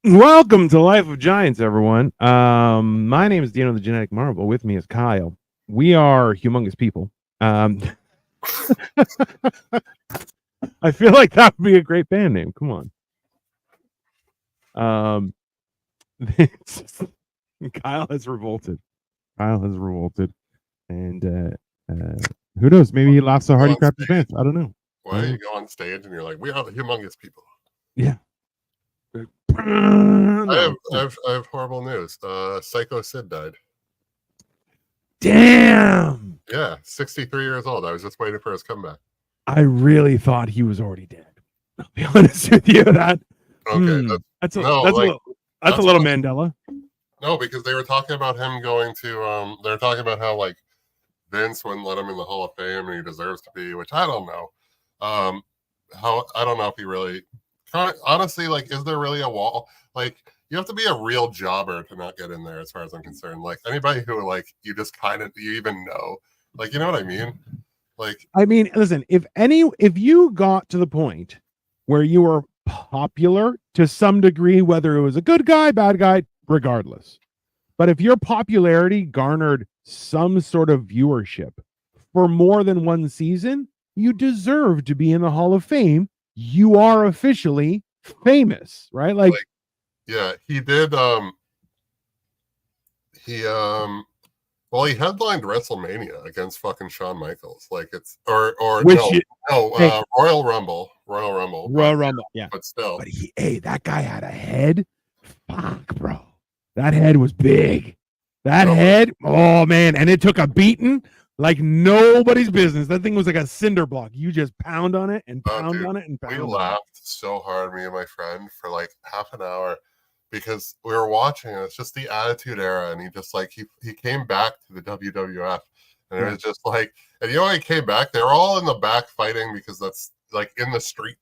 Welcome to Life of Giants, everyone. My name is Dino the Genetic Marvel. With me is Kyle. We are humongous people. I feel like that would be a great band name. Come on. Kyle has revolted. And who knows? Maybe he laughs so hard he crapped his pants. I don't know. Why you go on stage and you're like, we are the humongous people? Yeah. I have horrible news. Psycho Sid died. Damn. Yeah, 63 years old. I was just waiting for his comeback. I really thought he was already dead. I'll be honest with you. That's a little Mandela. No, because they were talking about him going to. They were talking about how like Vince wouldn't let him in the Hall of Fame and he deserves to be, which I don't know. How I don't know if he really. Honestly, like, is there really a wall? Like, you have to be a real jobber to not get in there, as far as I'm concerned. Like, anybody who, like, you just kind of, you even know. Like, you know what I mean? Like, I mean, listen, if you got to the point where you were popular to some degree, whether it was a good guy, bad guy, regardless. But if your popularity garnered some sort of viewership for more than one season, you deserve to be in the Hall of Fame. You are officially famous, right? Like yeah, he did. He headlined WrestleMania against fucking Shawn Michaels. Like it's Royal Rumble, yeah. But still, that guy had a head. Fuck, bro, that head was big. Head, oh man, and it took a beating like nobody's business. That thing was like a cinder block. You just pound on it and pound on it and pound. We laughed so hard, me and my friend, for like half an hour because we were watching. It's just the Attitude Era, and he just like he came back to the WWF, and it was just like, and you know, he came back. They were all in the back fighting because that's like in the street,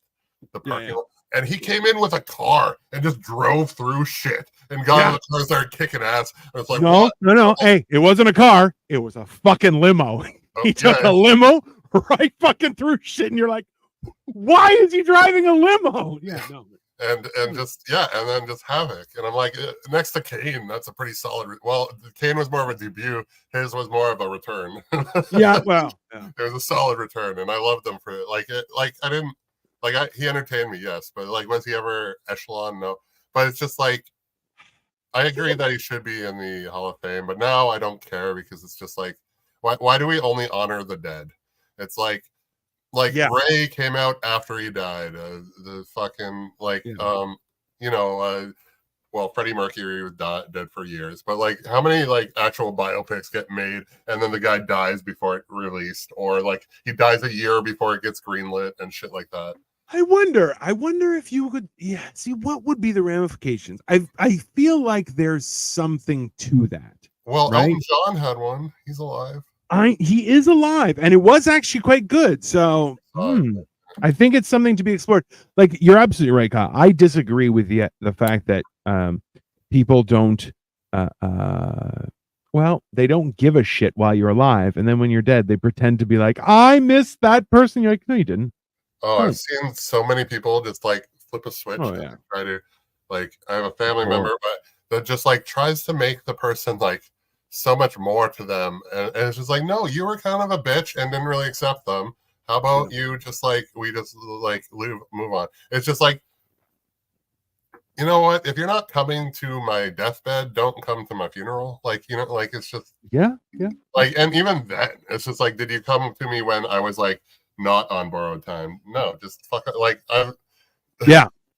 the parking lot. And he came in with a car and just drove through shit and got in the car and started kicking ass. And it's like, no. Hey, it wasn't a car. It was a fucking limo. He took a limo right fucking through shit. And you're like, why is he driving a limo? Yeah, no. And then just Havoc. And I'm like, next to Kane, that's a pretty solid. Well, Kane was more of a debut. His was more of a return. Yeah, well. Yeah. It was a solid return. And I loved him for it. He entertained me, yes, but like, was he ever echelon? No. But it's just like, I agree that he should be in the Hall of Fame, but now I don't care because it's just like, why do we only honor the dead? It's like Ray came out after he died. The fucking Freddie Mercury was dead for years, but like, how many like actual biopics get made and then the guy dies before it released, or like he dies a year before it gets greenlit and shit like that? I wonder if you could, see what would be the ramifications. I feel like there's something to that. Well, right? Elton John had one. He's alive. He is alive, and it was actually quite good. So I think it's something to be explored. Like, you're absolutely right, Kyle. I disagree with the fact that people don't they don't give a shit while you're alive, and then when you're dead, they pretend to be like, I missed that person. You're like, no, you didn't. I've seen so many people just like flip a switch and try to, like, I have a family member, but that just like tries to make the person like so much more to them, and it's just like, no, you were kind of a bitch and didn't really accept them. How about you just like, we just like move on? It's just like, you know what? If you're not coming to my deathbed, don't come to my funeral. Like, you know, like, it's just like, and even then, it's just like, did you come to me when I was like not on borrowed time? No, just fuck it. Like,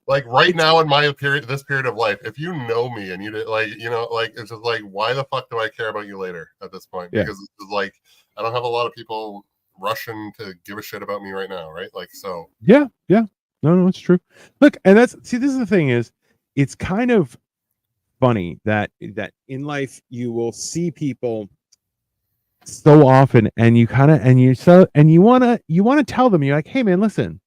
like right now in my this period of life, if you know me and you did, like, you know, like, it's just like, why the fuck do I care about you later at this point? Because it's like, I don't have a lot of people rushing to give a shit about me right now, right? Like, so no, it's true. Look, and this is the thing is, it's kind of funny that in life you will see people so often, and you want to tell them, you're like, hey man, listen,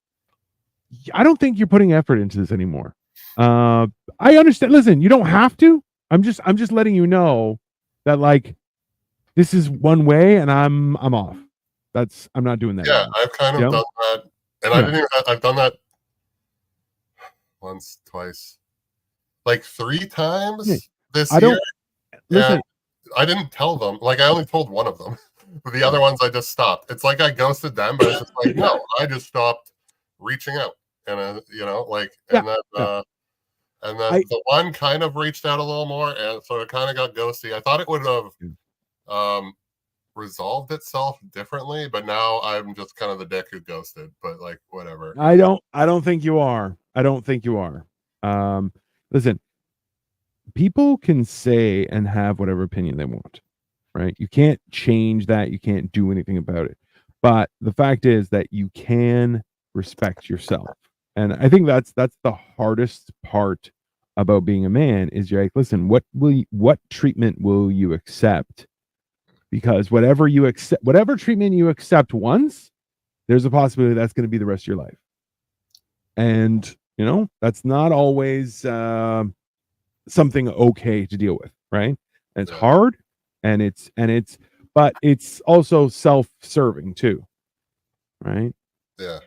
I don't think you're putting effort into this anymore. I understand. Listen, you don't have to. I'm just letting you know that, like, this is one way, and I'm off. I'm not doing that. Yeah, anymore. I've kind of done that, and I've done that once, twice. like 3 times this I year. don't listen. I didn't tell them. Like, I only told one of them. The other ones I just stopped. It's like I ghosted them, but it's just like, no, I just stopped reaching out. And and then the one kind of reached out a little more, and so it kind of got ghosty. I thought it would have resolved itself differently, but now I'm just kind of the dick who ghosted. But like, whatever. I don't think you are. I don't think you are. Listen, people can say and have whatever opinion they want, right? You can't change that. You can't do anything about it. But the fact is that you can respect yourself. And I think that's the hardest part about being a man is you're like, listen, what treatment will you accept? Because whatever treatment you accept once, there's a possibility that's going to be the rest of your life. And that's not always something okay to deal with, right? And it's hard, but it's also self-serving too, right? Yeah.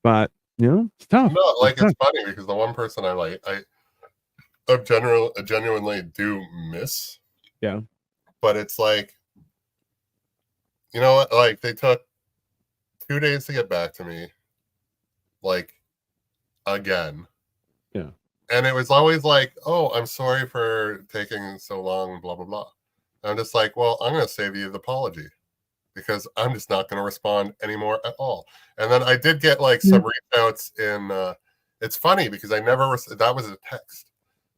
But it's tough. No, like it's funny because the one person I genuinely do miss. Yeah. But it's like, you know what? Like they took 2 days to get back to me. Like again. Yeah. And it was always like, oh, I'm sorry for taking so long, blah, blah, blah. And I'm just like, well, I'm going to save you the apology because I'm just not going to respond anymore at all. And then I did get like some reach outs in, it's funny because I never, that was a text.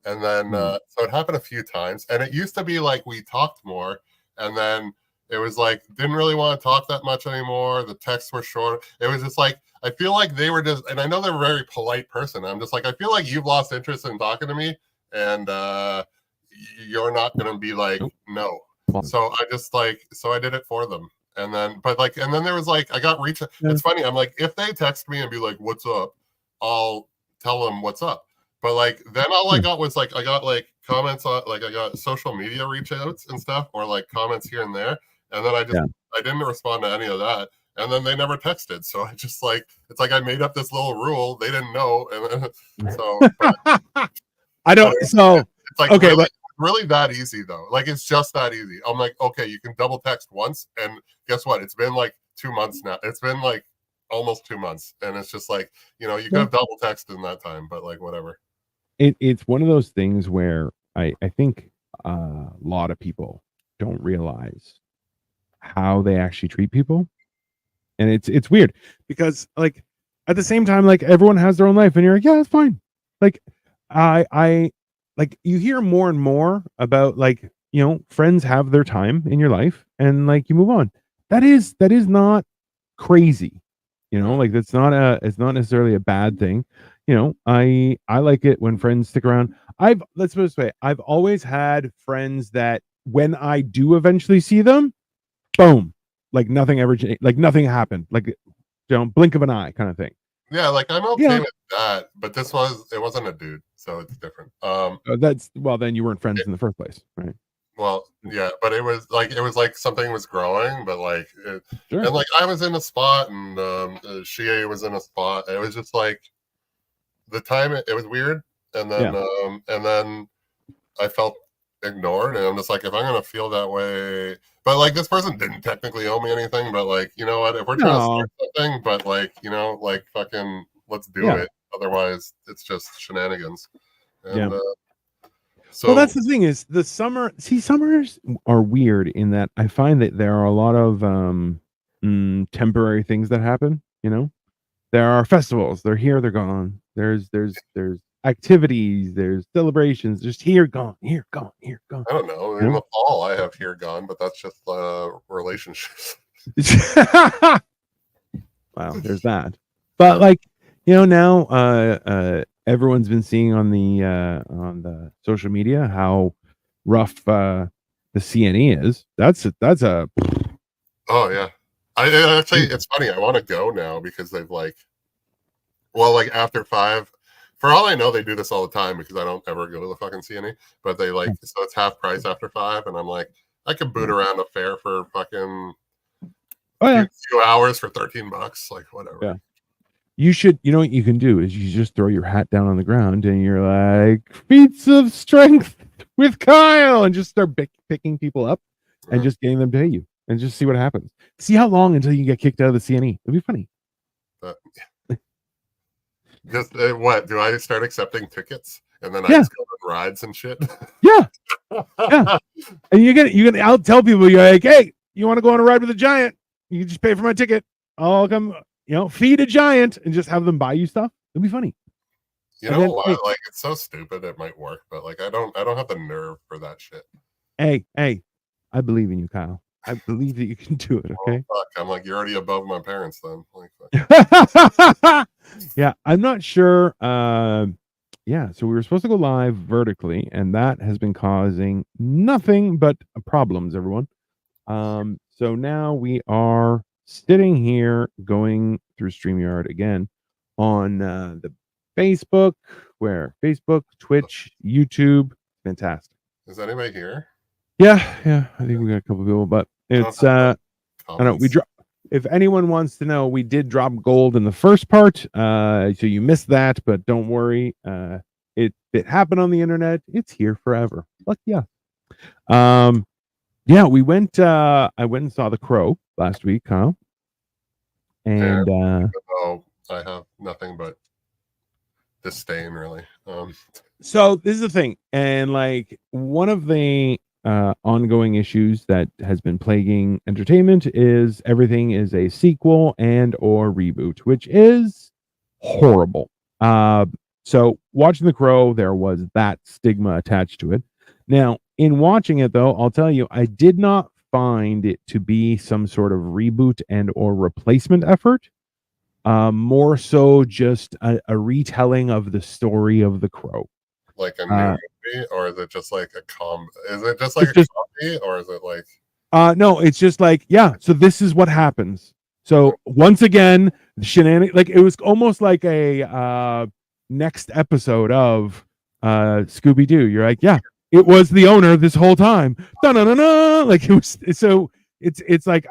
And then, so it happened a few times. And it used to be like we talked more. And then it was like, didn't really want to talk that much anymore. The texts were short. It was just like, I feel like they were just, and I know they're a very polite person. I'm just like, I feel like you've lost interest in talking to me, and you're not going to be like, no. So I just like, so I did it for them. And then, and then there was like, I got reach. It's funny. I'm like, if they text me and be like, what's up? I'll tell them what's up. But like, then all I got was like, I got like comments on, like I got social media reach outs and stuff, or like comments here and there. And then I didn't respond to any of that. And then they never texted. So I just like, it's like I made up this little rule. They didn't know. And so I don't, so it's like, okay, really that easy though. Like, it's just that easy. I'm like, okay, you can double text once. And guess what? It's been like 2 months now. It's been like almost 2 months. And it's just like, you could have double texted in that time, but like, whatever. It's one of those things where I think a lot of people don't realize how they actually treat people. And it's weird because like at the same time, like everyone has their own life and you're like, yeah, it's fine. Like I like you hear more and more about like, friends have their time in your life and like you move on. That is not crazy. Like it's not necessarily a bad thing. I like it when friends stick around. Let's put it this way. I've always had friends that when I do eventually see them, boom, like nothing ever changed, like nothing happened, like blink of an eye kind of thing. Yeah, like I'm okay with that, but it wasn't a dude, so it's different. Then you weren't friends in the first place, right? Well, yeah, but it was like something was growing, but like and like I was in a spot and Shia was in a spot. It was just like the time it was weird, and then I felt ignored, and I'm just like, if I'm gonna feel that way, but like this person didn't technically owe me anything, but like, you know what, if we're trying to start something, but like, like fucking let's do it, otherwise it's just shenanigans. And so well, that's the thing is summers are weird in that I find that there are a lot of temporary things that happen. There are festivals, they're here, they're gone. There's activities, there's celebrations, just here, gone, here, gone, here, gone. I don't know. In the fall, I have here, gone, but that's just relationships. Wow, there's that. But like, now everyone's been seeing on the social media how rough the CNE is. That's a. Oh yeah, I actually, it's funny. I want to go now because they've like after 5. For all I know, they do this all the time because I don't ever go to the fucking CNE. But they like, so it's half price after 5, and I'm like, I could boot around a fair for fucking 2 hours for $13, like whatever. Yeah. You should, you know what you can do is you just throw your hat down on the ground and you're like, feats of strength with Kyle, and just start picking people up and just getting them to pay you and just see what happens. See how long until you get kicked out of the CNE. It'd be funny. Just what? Do I start accepting tickets and then I just go on rides and shit? Yeah. Yeah. And you get, I'll tell people, you're like, hey, you want to go on a ride with a giant? You can just pay for my ticket. I'll come, feed a giant and just have them buy you stuff. It'd be funny. You know what? Hey, like, it's so stupid it might work, but like I don't have the nerve for that shit. Hey, I believe in you, Kyle. I believe that you can do it. Okay. Oh, fuck. I'm like, you're already above my parents then. Like, yeah, I'm not sure. Yeah, so we were supposed to go live vertically, and that has been causing nothing but problems, everyone. So now we are sitting here going through StreamYard again on the Facebook, Twitch, YouTube. Fantastic. Is anybody here? Yeah. I think we got a couple people, but it's I don't know. If anyone wants to know, we did drop gold in the first part. So you missed that, but don't worry. It happened on the internet. It's here forever. But yeah. Yeah, we went I went and saw The Crow last week, Kyle. And I have nothing but disdain, really. So this is the thing, and like one of the ongoing issues that has been plaguing entertainment is everything is a sequel and or reboot, which is horrible. So watching The Crow, there was that stigma attached to it. Now, in watching it though, I'll tell you, I did not find it to be some sort of reboot and or replacement effort. More so just a retelling of the story of The Crow. Like a new movie, or is it just like is it just like a comedy, or is it like no, it's just like, yeah, so this is what happens. So once again, Shenanigans, like it was almost like a next episode of Scooby-Doo. You're like, yeah, it was the owner this whole time. Like it was, so it's like,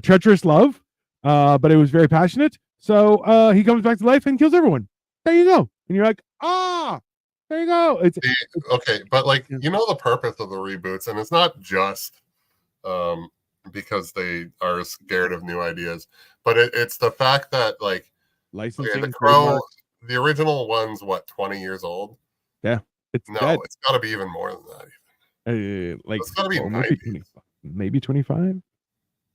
treacherous love, but it was very passionate. So he comes back to life and kills everyone. There you go. And you're like, there you go. It's okay, but like, the purpose of the reboots, and it's not just because they are scared of new ideas, but it's the fact that like licensing, The Crow, the original one's 20 years old. Yeah, it's got to be even more than that. Like it's got to be maybe 25.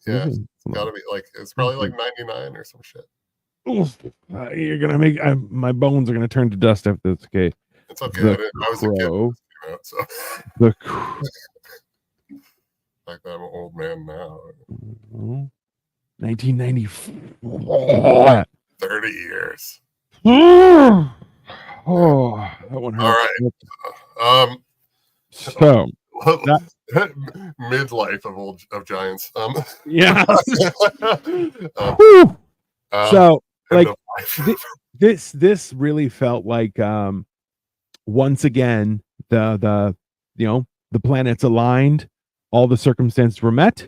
Yeah, it's got to be like, it's probably like 99 or some shit. You're gonna make my bones are gonna turn to dust after this. Okay, it's okay. I was a kid, so the like I'm an old man now. 1994. 30 years. Oh, that one hurt. All right. So midlife of Giants. Yeah. So like this really felt like once again the planets aligned, all the circumstances were met,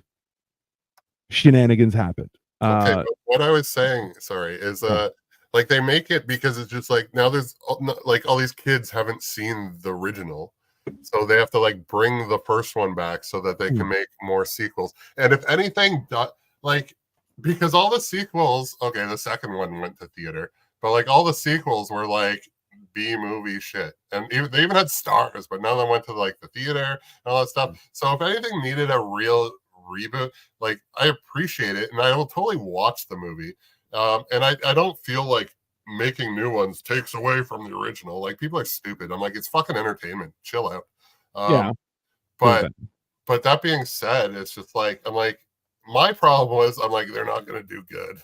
shenanigans happened. Okay, but what I was saying, sorry, is like they make it because it's just like now there's like all these kids haven't seen the original, so they have to like bring the first one back so that they can make more sequels. And if anything, like, because all the sequels, okay, the second one went to theater, but like all the sequels were like B movie shit, and they even had stars, but none of them went to like the theater and all that stuff. So if anything needed a real reboot, like I appreciate it, and I will totally watch the movie. And I don't feel like making new ones takes away from the original. Like, people are stupid. I'm like, it's fucking entertainment. Chill out. Yeah. But that being said, it's just like, I'm like, my problem was, I'm like, they're not going to do good.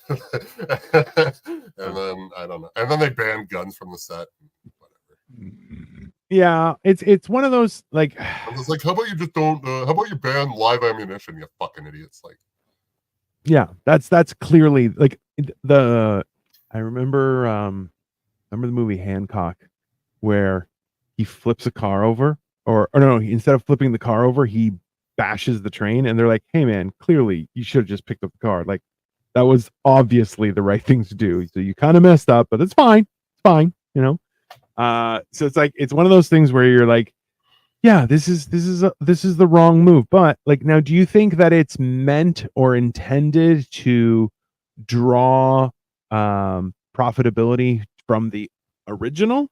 And then, I don't know. And then they banned guns from the set. Whatever. Yeah, it's one of those, like, I was like, how about you just don't, how about you ban live ammunition, you fucking idiots? Like, yeah, that's clearly, like, I remember the movie Hancock, where he flips a car over, or no, instead of flipping the car over, he bashes the train, and they're like, hey man, clearly you should have just picked up the car. Like, That was obviously the right thing to do. So you kind of messed up, but it's fine. It's fine, you know. So it's like it's one of those things where you're like, yeah, this is the wrong move. But like now, do you think that it's meant or intended to draw profitability from the original?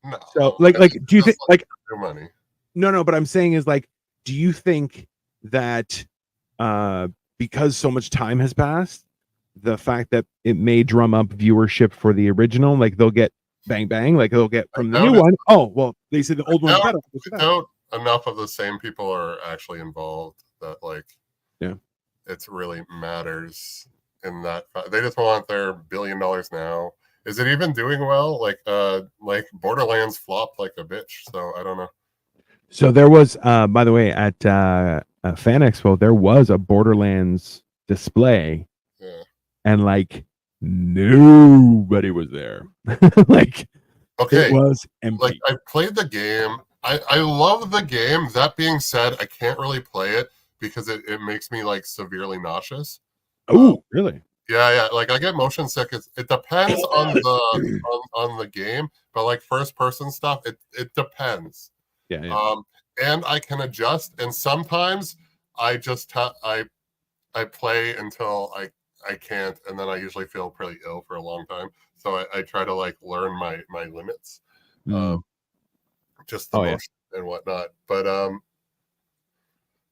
No. So like do you think like money? No, but I'm saying is like, do you think that because so much time has passed, the fact that it may drum up viewership for the original, like they'll get bang bang, like they'll get from the new one. Oh well, they said the old one's better. I doubt enough of the same people are actually involved that like it really matters in that. They just want their $1 billion now. Is it even doing well? Like Borderlands flopped like a bitch, so I don't know. So there was, by the way, at Fan Expo, there was a Borderlands display, and like nobody was there. Like, it was empty. Like I played the game. I love the game. That being said, I can't really play it because it makes me like severely nauseous. Oh, really? Yeah. Like I get motion sick. It depends on the on the game, but like first person stuff, it depends. Yeah. And I can adjust. And sometimes I just I play until I can't, and then I usually feel pretty ill for a long time. So I try to like learn my limits, just the motion and whatnot. But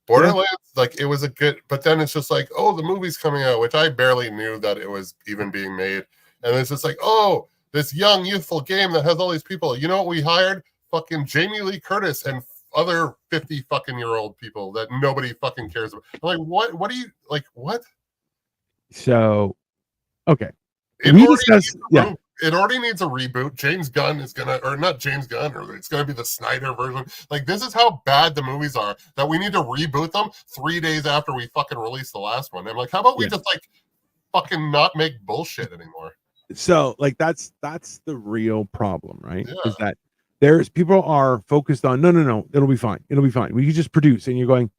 Borderlands, like it was a good, but then it's just like, oh, the movie's coming out, which I barely knew that it was even being made, and it's just like, oh, this young youthful game that has all these people. You know what we hired? Fucking Jamie Lee Curtis and other 50 fucking year old people that nobody fucking cares about. I'm like, what do you like? What? So, okay. It already needs a reboot. James Gunn is gonna, or not James Gunn, or it's gonna be the Snyder version. Like, this is how bad the movies are that we need to reboot them 3 days after we fucking release the last one. I'm like, how about we just like fucking not make bullshit anymore? So, like, that's the real problem, right? Is that there's people are focused on no, it'll be fine. We can just produce, and you're going,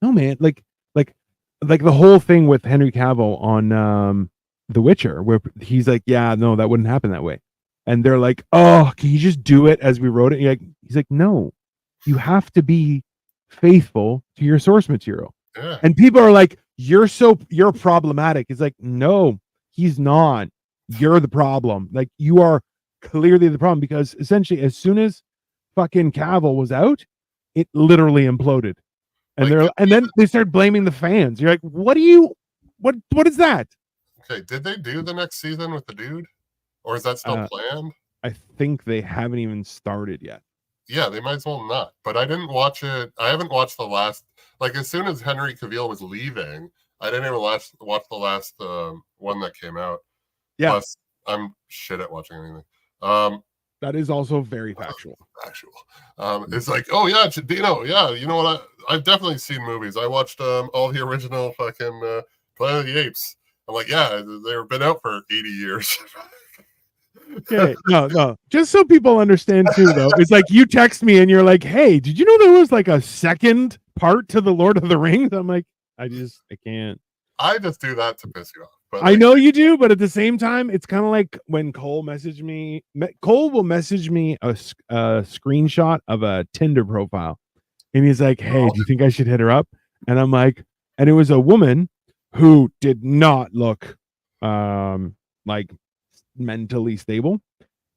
no, man, like the whole thing with Henry Cavill on The Witcher, where he's like, yeah, no, that wouldn't happen that way. And they're like, oh, can you just do it as we wrote it? He's like, no, you have to be faithful to your source material. And people are like, you're problematic. It's like, no, he's not. You're the problem. Like, you are clearly the problem, because essentially as soon as fucking Cavill was out, it literally imploded. And then they start blaming the fans. You're like, what is that? Okay, did they do the next season with the dude? Or is that still planned? I think they haven't even started yet. Yeah, they might as well not. But I didn't watch it. I haven't watched the last, like as soon as Henry Cavill was leaving, I didn't even watch the last one that came out. Yeah. Plus, I'm shit at watching anything. That is also very factual. It's like, oh yeah, Dino, yeah, you know what? I've definitely seen movies. I watched all the original fucking Planet of the Apes. I'm like, yeah, they've been out for 80 years. Okay, no. Just so people understand too, though, it's like you text me and you're like, hey, did you know there was like a second part to the Lord of the Rings? I'm like, I can't. I just do that to piss you off. But I know you do, but at the same time, it's kind of like when Cole messaged me. Cole will message me a screenshot of a Tinder profile, and he's like, "Hey, do you think I should hit her up?" And I'm like, and it was a woman who did not look like mentally stable,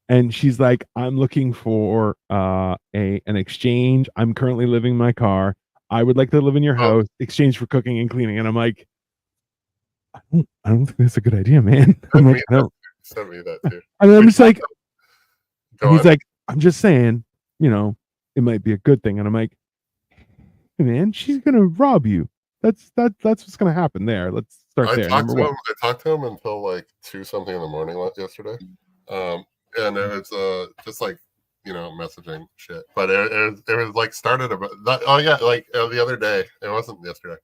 and she's like, "I'm looking for an exchange. I'm currently living in my car. I would like to live in your house, exchange for cooking and cleaning." And I'm like, I don't think that's a good idea, man. I'm like, no. Send me that too. I mean, I'm just like, he's like, I'm just saying, it might be a good thing. And I'm like, hey, man, she's gonna rob you. That's what's gonna happen there. Let's start there. I talked to him until like 2 something in the morning yesterday, and it was just like messaging shit. But it was like started about that. Oh yeah, like the other day. It wasn't yesterday.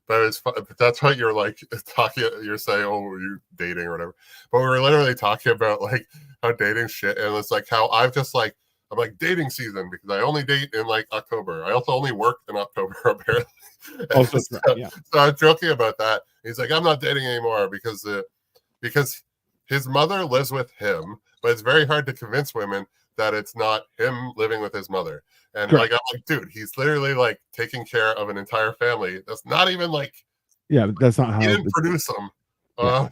But it's that's what you're like talking. You're saying, "Oh, you're dating or whatever." But we were literally talking about like how dating shit, and it's like how I've just like I'm like, dating season, because I only date in like October. I also only work in October, apparently. Also, So, yeah. so I'm joking about that. He's like, I'm not dating anymore because his mother lives with him, but it's very hard to convince women that it's not him living with his mother. And Correct. like, I'm like, dude, he's literally like taking care of an entire family. That's not even like, yeah, that's not how he didn't produce them. Yeah.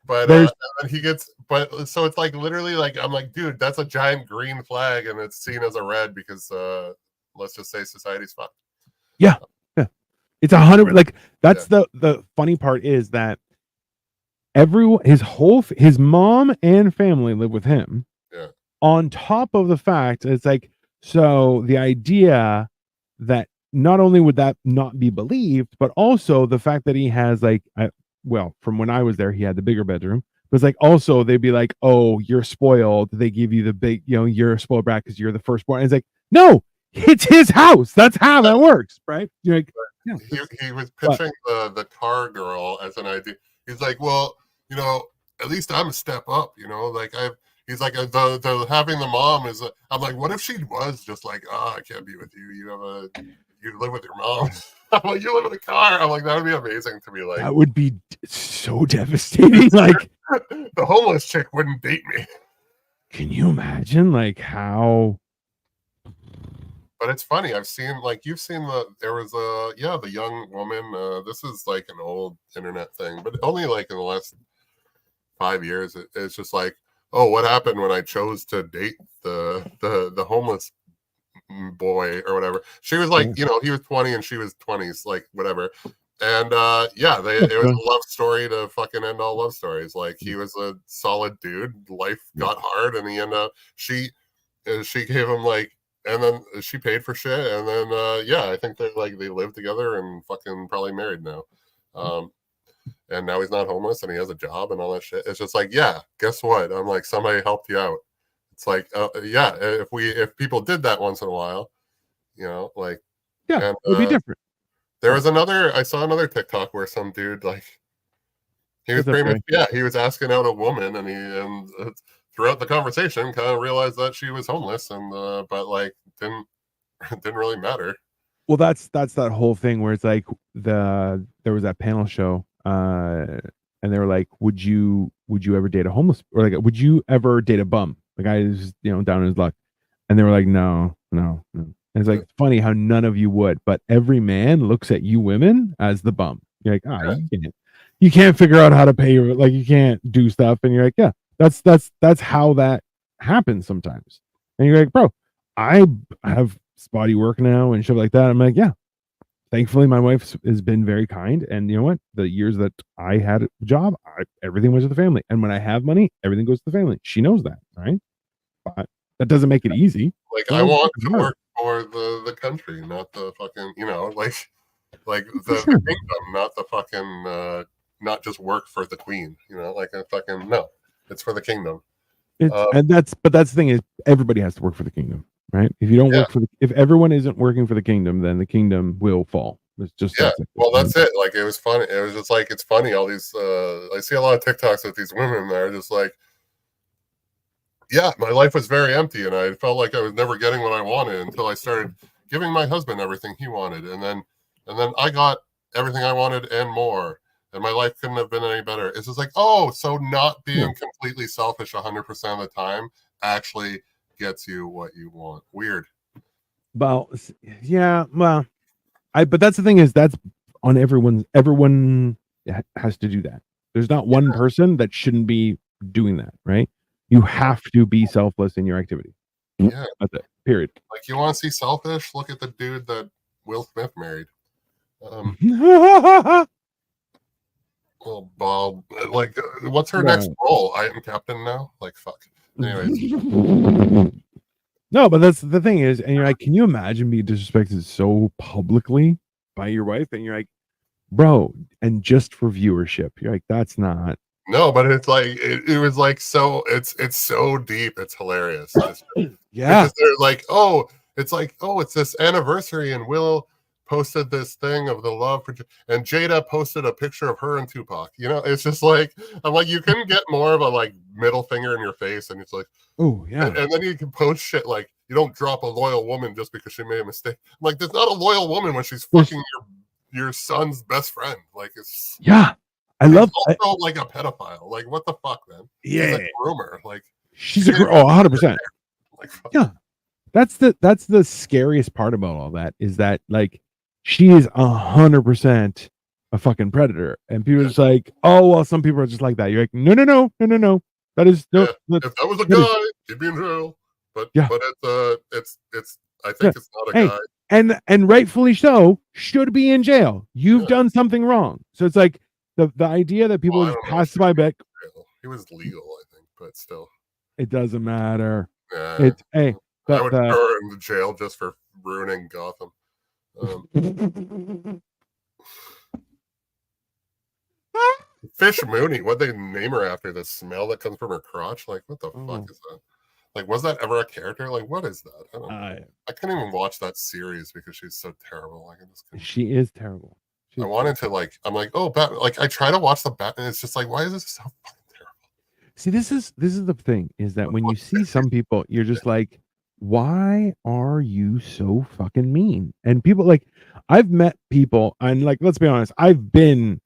But and he gets, but so it's like literally like, I'm like, dude, that's a giant green flag, and it's seen as a red because let's just say society's fucked. Yeah, yeah, it's 100. Like that's the funny part is that everyone, his mom and family live with him. Yeah. On top of the fact, it's like, so the idea that not only would that not be believed, but also the fact that he has like, well, from when I was there, he had the bigger bedroom. It was like, also they'd be like, oh, you're spoiled. They give you the big, you're a spoiled brat because you're the firstborn. And it's like, no, it's his house. That's how that works, right? You're like, yeah. He was pitching the car girl as an idea. He's like, well, at least I'm a step up, like he's like, the having the mom is, I'm like, what if she was just like, I can't be with you. You live with your mom. I'm like, you live in a car. I'm like, that would be amazing to be like. That would be so devastating. Like, the homeless chick wouldn't date me. Can you imagine like how? But it's funny. I've seen, like, you've seen there was the young woman. This is like an old internet thing, but only like in the last 5 years. It's just like, oh, what happened when I chose to date the homeless boy or whatever. She was like, he was 20 and she was 20s, like whatever. And it was a love story to fucking end all love stories. Like, he was a solid dude. Life got hard, and he ended up, she gave him like, and then she paid for shit, and then I think they live together and fucking probably married now. And now he's not homeless and he has a job and all that shit. It's just like, yeah, guess what? I'm like, somebody helped you out. It's like, if people did that once in a while, like, it would be different. There was I saw another TikTok where some dude, like, he was pretty much, he was asking out a woman, and throughout the conversation kind of realized that she was homeless, and but like didn't really matter. Well, that's that whole thing where it's like there was that panel show, and they were like, would you ever date a homeless, or like, would you ever date a bum? The guy is, down on his luck. And they were like, no. And it's like, it's funny how none of you would, but every man looks at you women as the bum. You're like, you can't figure out how to pay your, like, you can't do stuff. And you're like, yeah, that's how that happens sometimes. And you're like, bro, I have spotty work now and shit like that. I'm like, yeah, thankfully my wife has been very kind. And you know what? The years that I had a job, everything was to the family. And when I have money, everything goes to the family. She knows that, right? But that doesn't make it easy. Like, I want to work for the country, not the fucking, like the kingdom, not the fucking, not just work for the queen, like a fucking, no, it's for the kingdom. And that's the thing is, everybody has to work for the kingdom, right? If you don't work if everyone isn't working for the kingdom, then the kingdom will fall. It's just, well, that's it. Like, it was funny. It was just like, it's funny. All these, I see a lot of TikToks with these women that are just like, yeah, my life was very empty, and I felt like I was never getting what I wanted until I started giving my husband everything he wanted, and then I got everything I wanted and more, and my life couldn't have been any better. It's just like, oh, so not being completely selfish 100% of the time actually gets you what you want. Weird. Well, yeah, well, but that's the thing is, that's on everyone has to do that. There's not one person that shouldn't be doing that, right? You have to be selfless in your activity. Yeah. That's it. Period. Like, you want to see selfish? Look at the dude that Will Smith married. Little bald. Like, what's her next role? I am captain now? Like, fuck. Anyways. No, but that's the thing is, and you're like, can you imagine being disrespected so publicly by your wife? And you're like, bro, and just for viewership, you're like, that's not. No, but it's like, it was like, so it's so deep, it's hilarious. Because they're like, it's this anniversary, and Will posted this thing of the love for, and Jada posted a picture of her and Tupac. It's just like, I'm like, you couldn't get more of a like middle finger in your face, and it's like, oh yeah. And then you can post shit like, you don't drop a loyal woman just because she made a mistake. I'm like, there's not a loyal woman when she's fucking your son's best friend. Like, it's I love also like a pedophile. Like, what the fuck, man? Yeah, she's a groomer. Like, she's a 100%. Like, yeah, that's the scariest part about all that is that like she is 100% a fucking predator, and people are just like, oh well, some people are just like that. You're like, no. That is no. If that was a guy, he'd be in jail. But it's I think it's not a guy. And rightfully so, should be in jail. You've done something wrong. So it's like the idea that people just pass by back. He was legal, I think, but still, it doesn't matter. It's I would throw her in the jail just for ruining Gotham. Fish Mooney, what they name her after? The smell that comes from her crotch? Like, what the fuck is that? Like, was that ever a character? Like, what is that? I don't know. I couldn't even watch that series because she's so terrible. Like, she is terrible. I wanted to like, I'm like, oh, Batman. Like, I try to watch the Batman. It's just like, why is this so fucking terrible? See, this is the thing is that when you see some people, you're just like, why are you so fucking mean? And people like, I've met people, and like, let's be honest, I've been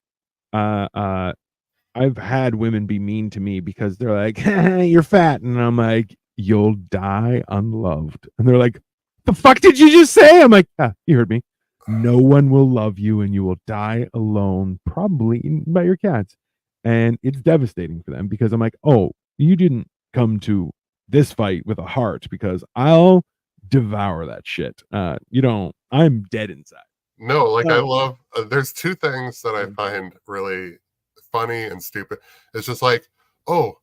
I've had women be mean to me because they're like, you're fat, and I'm like, you'll die unloved, and they're like, the fuck did you just say? I'm like, you heard me. No one will love you, and you will die alone, probably by your cats. And it's devastating for them because I'm like, oh, you didn't come to this fight with a heart, because I'll devour that shit. You don't. I'm dead inside. No, like I love. There's two things that I find really funny and stupid. It's just like, oh,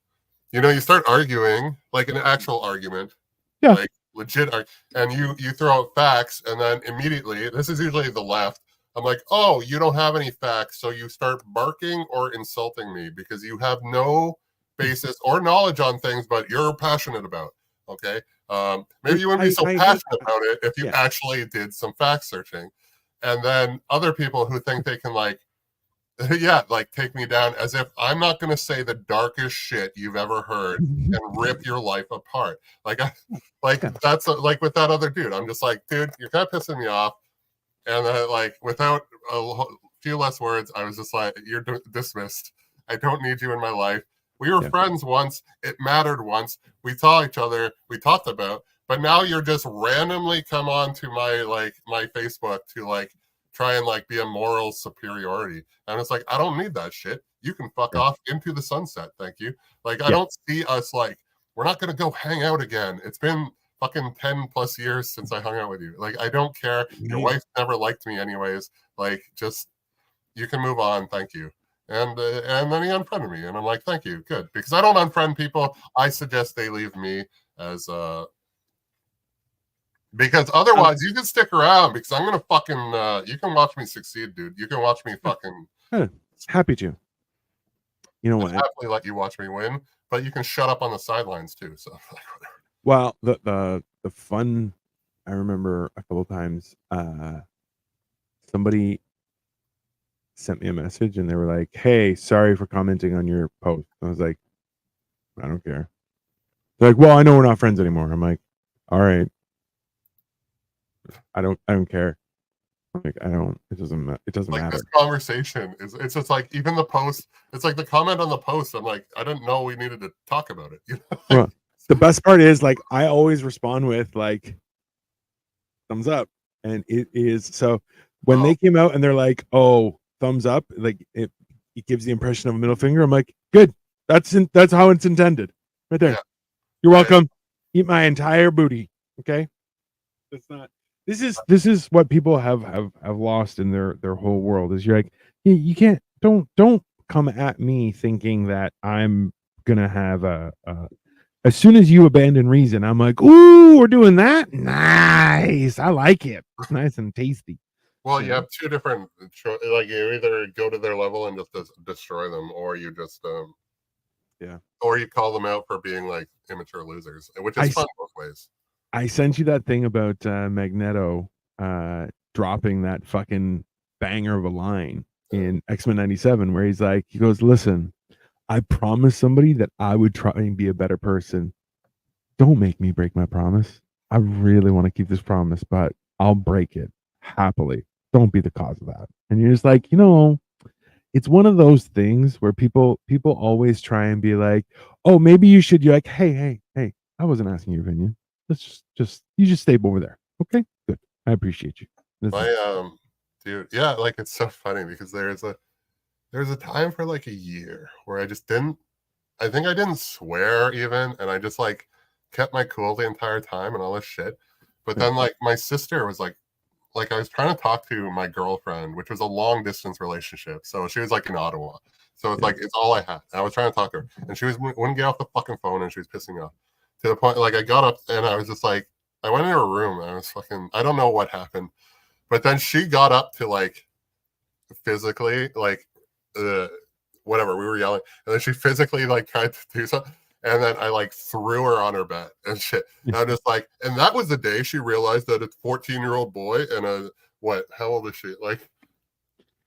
you start arguing like an actual argument, like legit, and you throw out facts, and then immediately, this is usually the left. I'm like, oh, you don't have any facts, so you start barking or insulting me because you have no basis or knowledge on things, but you're passionate about. Okay, maybe you wouldn't be so passionate about it if you actually did some fact searching. And then other people who think they can like take me down as if I'm not going to say the darkest shit you've ever heard and rip your life apart. That's like with that other dude. I'm just like, dude, you're kind of pissing me off. And like without a few less words, I was just like, you're dismissed. I don't need you in my life. We were friends once. It mattered once. We saw each other. We talked about. But now you're just randomly come on to my Facebook to like try and like be a moral superiority. And it's like, I don't need that shit. You can fuck off into the sunset. Thank you. Like, I don't see us like, we're not going to go hang out again. It's been fucking 10 plus years since I hung out with you. Like, I don't care. Your wife never liked me anyways. Like, just, you can move on. Thank you. And then he unfriended me. And I'm like, thank you. Good. Because I don't unfriend people. I suggest they leave me as because otherwise you can stick around because I'm gonna fucking you can watch me succeed, dude. You can watch me fucking happy to. You know what? I'll happily let you watch me win, but you can shut up on the sidelines too. So well, the fun, I remember a couple times somebody sent me a message and they were like, hey, sorry for commenting on your post. I was like, I don't care. They're like, well, I know we're not friends anymore. I'm like, all right. I don't care. Like, it doesn't matter. This conversation it's just like, even the post, it's like the comment on the post, I'm like, I didn't know we needed to talk about it. Well, the best part is like I always respond with like thumbs up, and it is so when they came out and they're like, oh, thumbs up, like it gives the impression of a middle finger. I'm like, good, that's how it's intended, right there. You're welcome. Eat my entire booty. Okay, it's not. This is what people have lost in their whole world. Is you're like, you can't, don't come at me thinking that I'm gonna have as soon as you abandon reason, I'm like, ooh, we're doing that. Nice, I like it. It's nice and tasty. Well, you have two different, like you either go to their level and just destroy them, or you just or you call them out for being like immature losers, which is fun both ways. I sent you that thing about Magneto dropping that fucking banger of a line in X-Men 97 where he goes, listen, I promised somebody that I would try and be a better person. Don't make me break my promise. I really want to keep this promise, but I'll break it happily. Don't be the cause of that. And you're just like, it's one of those things where people always try and be like, oh, maybe you should. You're like, hey, I wasn't asking your opinion. Let's just you just stay over there. Okay, good. I appreciate you. My dude, yeah, like it's so funny because there's a time for like a year where I think I didn't swear even, and I just like kept my cool the entire time and all this shit. But then like my sister was like I was trying to talk to my girlfriend, which was a long distance relationship. So she was like in Ottawa. So it's like it's all I had. And I was trying to talk to her, and she wouldn't get off the fucking phone, and she was pissing me off to the point like I got up and I was just like I went in her room and I was fucking I don't know what happened, but then she got up to like physically like whatever we were yelling, and then she physically like tried to do something. And then I like threw her on her bed and shit. And I'm just like, and that was the day she realized that a 14-year-old boy and how old is she? Like,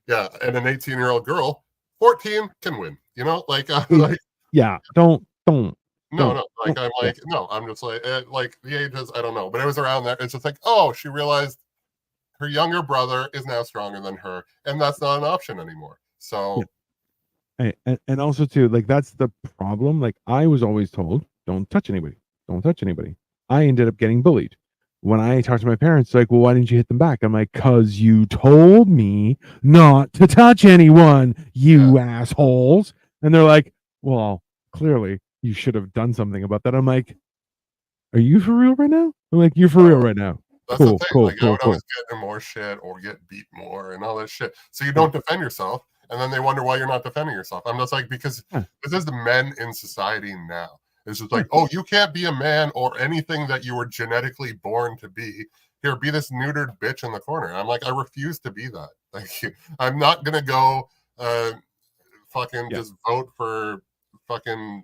yeah, and an 18-year-old girl, 14 can win, like, yeah, don't, no, like, I'm like, no, I'm just like the age is, I don't know, but it was around there. It's just like, oh, she realized her younger brother is now stronger than her, and that's not an option anymore. So, and also too, like that's the problem. Like I was always told, don't touch anybody. Don't touch anybody. I ended up getting bullied. When I talked to my parents, like, well, why didn't you hit them back? I'm like, cause you told me not to touch anyone, you assholes. And they're like, well, clearly you should have done something about that. I'm like, are you for real right now? I'm like, you're for real right now. That's the thing. Like, I would always get in more shit or get beat more and all that shit. So you don't defend yourself. And then they wonder why you're not defending yourself. I'm just like, because this is the men in society now. It's just like, oh, you can't be a man or anything that you were genetically born to be. Here, be this neutered bitch in the corner. And I'm like, I refuse to be that. Like, I'm not gonna go fucking just vote for fucking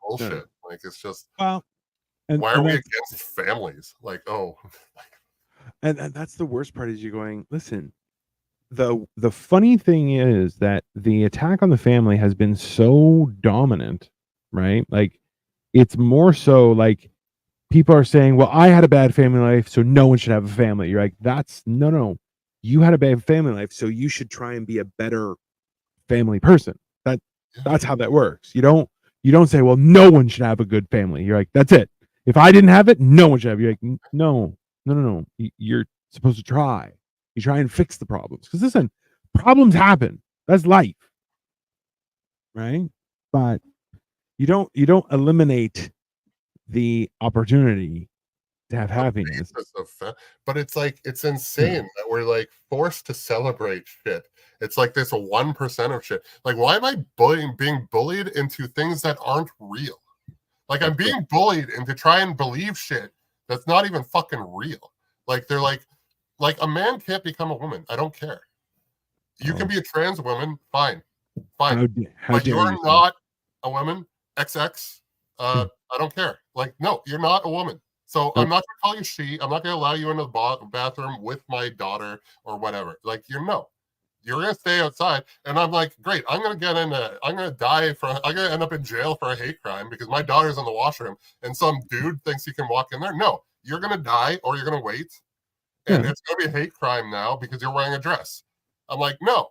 bullshit. No. Like, it's just why are we against families? Like, oh, and that's the worst part is you're going, listen. The funny thing is that the attack on the family has been so dominant, right? Like it's more so like people are saying, well, I had a bad family life, so no one should have a family. You're like, that's no. You had a bad family life, so you should try and be a better family person. That's how that works. You don't say, well, no one should have a good family. You're like, that's it. If I didn't have it, no one should have. You're like, no. You're supposed to try. You try and fix the problems. Because listen, problems happen. That's life. Right? But you don't eliminate the opportunity to have happiness. But it's like it's insane that we're like forced to celebrate shit. It's like this 1% of shit. Like, why am I being bullied into things that aren't real? Like, I'm being bullied into try and believe shit that's not even fucking real. Like, they're like a man can't become a woman. I don't care. You can be a trans woman, fine. But you're not a woman, XX. I don't care. Like, no, you're not a woman. So I'm not going to call you she. I'm not going to allow you into the bathroom with my daughter or whatever. Like, you're going to stay outside. And I'm like, great. I'm going to die I'm going to end up in jail for a hate crime because my daughter's in the washroom and some dude thinks he can walk in there. No, you're going to die or you're going to wait. And it's going to be a hate crime now because you're wearing a dress. I'm like, no.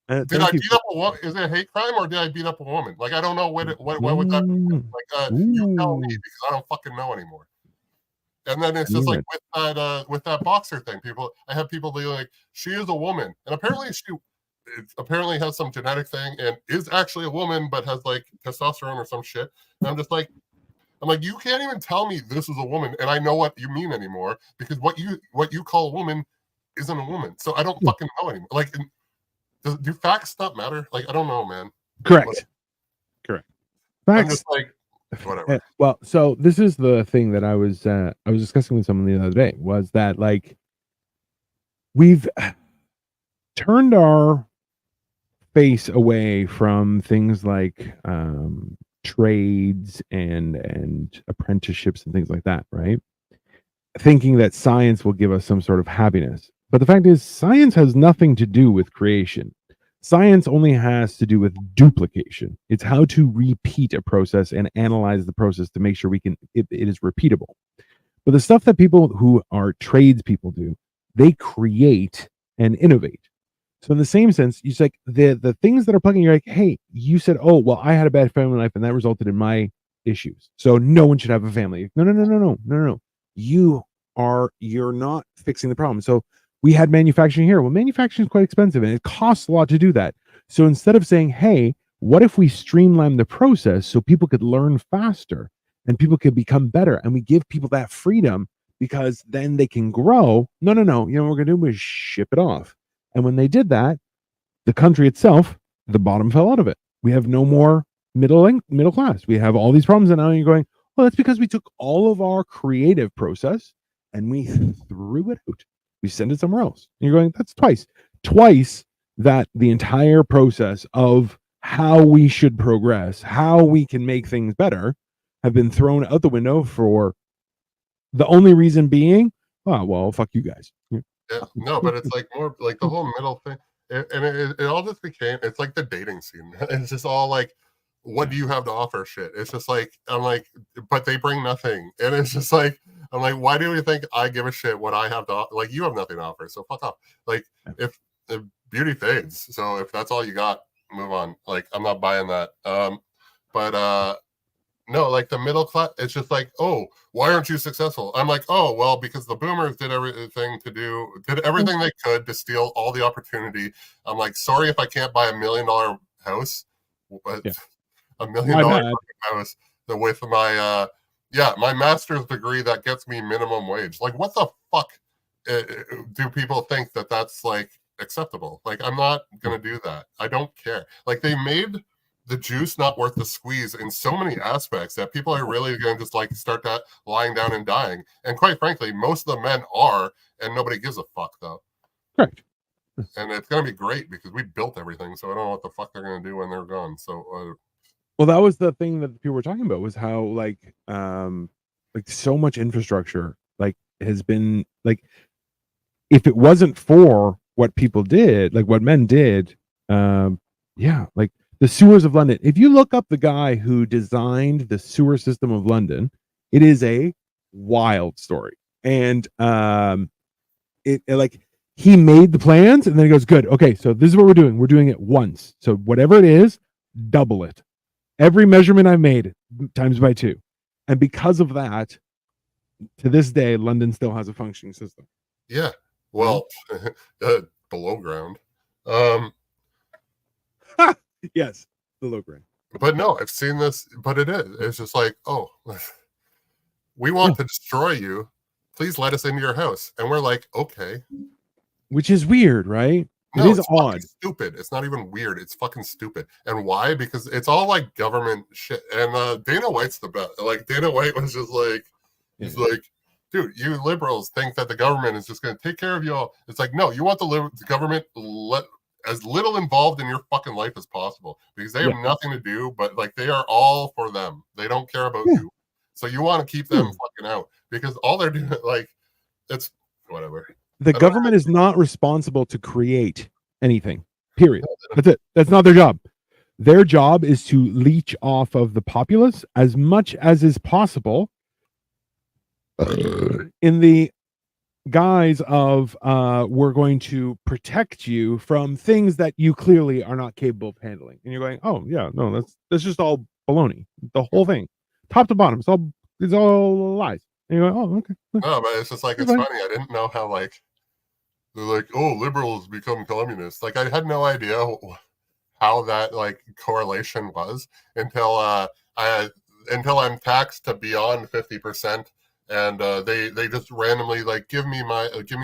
Did I beat up a woman? Is it a hate crime or did I beat up a woman? Like, I don't know what would that be? Like, you tell me because I don't fucking know anymore. And then it's just like with that boxer thing. I have people be like, she is a woman, and apparently she has some genetic thing and is actually a woman, but has like testosterone or some shit. And I'm like, you can't even tell me this is a woman, and I know what you mean anymore because what you call a woman isn't a woman. So I don't fucking know anymore. Like, do facts not matter? Like, I don't know, man. Correct. Facts. I'm just like, whatever. Well, so this is the thing that I was discussing with someone the other day was that like we've turned our face away from things like trades and apprenticeships and things like that, right? Thinking that science will give us some sort of happiness. But the fact is, science has nothing to do with creation. Science only has to do with duplication. It's how to repeat a process and analyze the process to make sure it is repeatable. But the stuff that people who are tradespeople do, they create and innovate. So in the same sense, you like the things that are plugging, you're like, hey, you said, oh, well, I had a bad family life and that resulted in my issues. So no one should have a family. No. You're not fixing the problem. So we had manufacturing here. Well, manufacturing is quite expensive and it costs a lot to do that. So instead of saying, hey, what if we streamline the process so people could learn faster and people could become better and we give people that freedom because then they can grow? No. You know what we're going to do is ship it off. And when they did that, the country itself, the bottom fell out of it. We have no more middle class. We have all these problems. And now you're going, well, that's because we took all of our creative process and we threw it out. We send it somewhere else. And you're going, that's twice that the entire process of how we should progress, how we can make things better, have been thrown out the window for the only reason being, oh, well, fuck you guys. Yeah, no, but it's like more like the whole middle thing, and it all just became, it's like the dating scene. It's just all like, what do you have to offer? Shit. It's just like, I'm like, but they bring nothing, and it's just like, I'm like, why do you think I give a shit what I have to offer? Like, you have nothing to offer, so fuck off. Like, if beauty fades, so if that's all you got, move on. Like, I'm not buying that. But no, like the middle class, it's just like, oh, why aren't you successful? I'm like, oh, well, because the boomers did everything they could to steal all the opportunity. I'm like, sorry if I can't buy $1 million house, but $1 million house with my my master's degree that gets me minimum wage. Like, what the fuck do people think that that's like acceptable? Like, I'm not gonna do that. I don't care. Like, they made the juice not worth the squeeze in so many aspects that people are really going to just like start that lying down and dying. And quite frankly, most of the men are, and nobody gives a fuck though. Correct. And it's going to be great because we built everything. So I don't know what the fuck they're going to do when they're gone. So, well, that was the thing that people were talking about, was how like so much infrastructure like has been like, if it wasn't for what people did, like what men did, like the sewers of London. If you look up the guy who designed the sewer system of London, it is a wild story. And it like he made the plans and then he goes, good, okay, so this is what we're doing. We're doing it once. So whatever it is, double it. Every measurement I've made times by 2. And because of that, to this day, London still has a functioning system. Yeah. Well, below ground. Yes, the low grade. But no, I've seen this, but it's just like, oh, we want to destroy you. Please let us into your house. And we're like, okay. Which is weird, right? No, it is odd. Stupid. It's not even weird. It's fucking stupid. And why? Because it's all like government shit. And Dana White's the best. Like, Dana White was just like, he's like, dude, you liberals think that the government is just going to take care of you all. It's like, no, you want the government as little involved in your fucking life as possible, because they have nothing to do, but like they are all for them. They don't care about you. So you want to keep them fucking out, because all they're doing, like, it's whatever. The government is not responsible to create anything, period. That's it. That's not their job. Their job is to leech off of the populace as much as is possible in the guise of we're going to protect you from things that you clearly are not capable of handling. And you're going, oh yeah, no, that's just all baloney. The whole thing, top to bottom, it's all lies. And you're going, oh, okay. No, but it's just like, it's funny. I didn't know how, like, they're like, oh, liberals become communists. Like, I had no idea how that like correlation was until I'm taxed to beyond 50%. And they just randomly like give me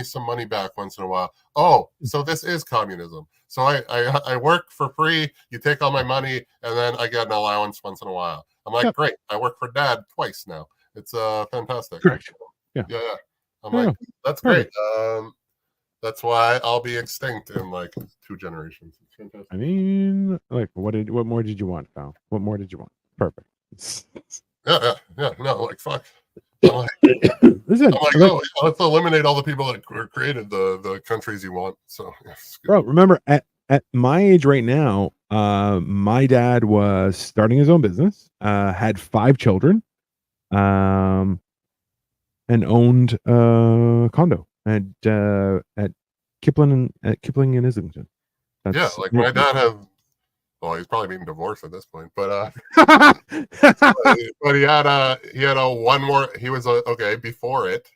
some money back once in a while. Oh, so this is communism. So I work for free. You take all my money, and then I get an allowance once in a while. I'm like, great. I work for Dad twice now. It's fantastic. Correct. Yeah. I'm like, that's great. That's why I'll be extinct in like 2 generations. It's fantastic. I mean, like, what more did you want, pal? What more did you want? Perfect. Yeah. No, like, fuck. Listen, let's eliminate all the people that created the countries you want. So, bro, remember at my age right now, my dad was starting his own business, had 5 children, and owned a condo at Kipling and Islington. Yeah, like my dad had. Well, he's probably being divorced at this point, but but he had a one more. He was okay before it.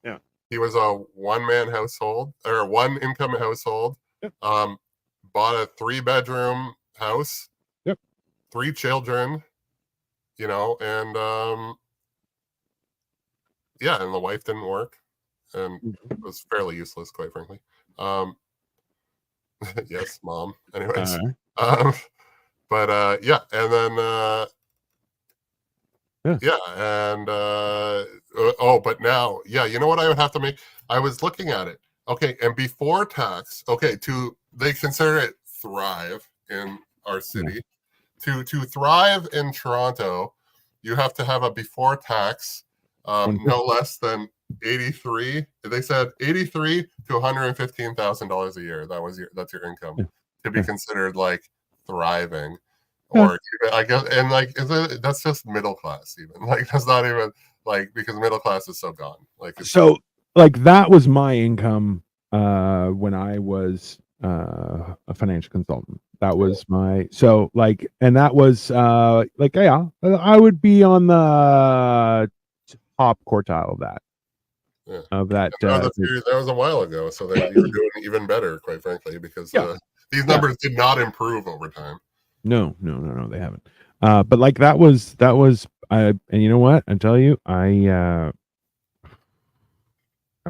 Yeah, he was a one-man household or one-income household. Yep. Bought a 3-bedroom house. Yep. 3 children. And yeah, and the wife didn't work, and it was fairly useless, quite frankly. Yes, mom. Anyways, but yeah, and then yeah, and but now, yeah, you know what I would have to make? I was looking at it. Okay, and before tax, okay, they consider it thrive in our city. To thrive in Toronto, you have to have a before tax no less than 83. They said 83 to $115,000 a year. That's your income to be considered like thriving, or even, I guess, and like that's just middle class even. Like that's not even like, because middle class is so gone. Like so like that was my income when I was a financial consultant. That was my and that was like, yeah, I would be on the top quartile of that. Yeah. Of that. That was a while ago, so that you were doing even better, quite frankly, because these numbers did not improve over time. No, they haven't. But like that was and you know what? I tell you, that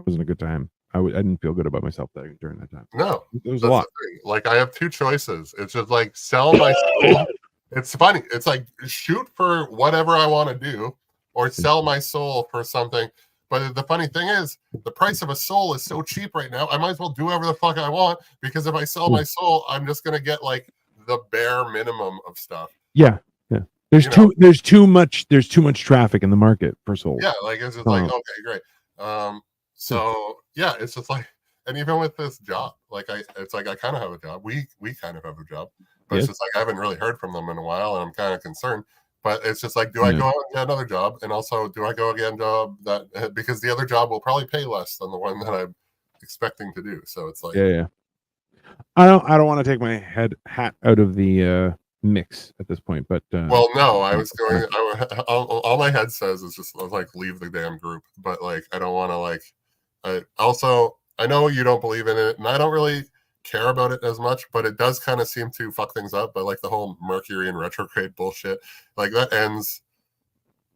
wasn't a good time. I didn't feel good about myself during that time. No, there was a lot. Like I have 2 choices. It's just like sell my soul. It's funny. It's like shoot for whatever I want to do, or sell my soul for something. But the funny thing is, the price of a soul is so cheap right now. I might as well do whatever the fuck I want, because if I sell my soul, I'm just gonna get like the bare minimum of stuff. Yeah. There's too much traffic in the market for souls. Yeah, like it's just like, okay, great. So yeah, it's just like, and even with this job, like it's like I kind of have a job. We kind of have a job, but it's just like I haven't really heard from them in a while, and I'm kind of concerned. But it's just like, do I go out and get another job? And also, do I go get a job because the other job will probably pay less than the one that I'm expecting to do. So it's like, I don't want to take my hat out of the mix at this point, but well, no, I was going. All my head says is just like leave the damn group, but like I don't want to like. I know you don't believe in it, and I don't really care about it as much, but it does kind of seem to fuck things up. But like the whole Mercury and retrograde bullshit, like that ends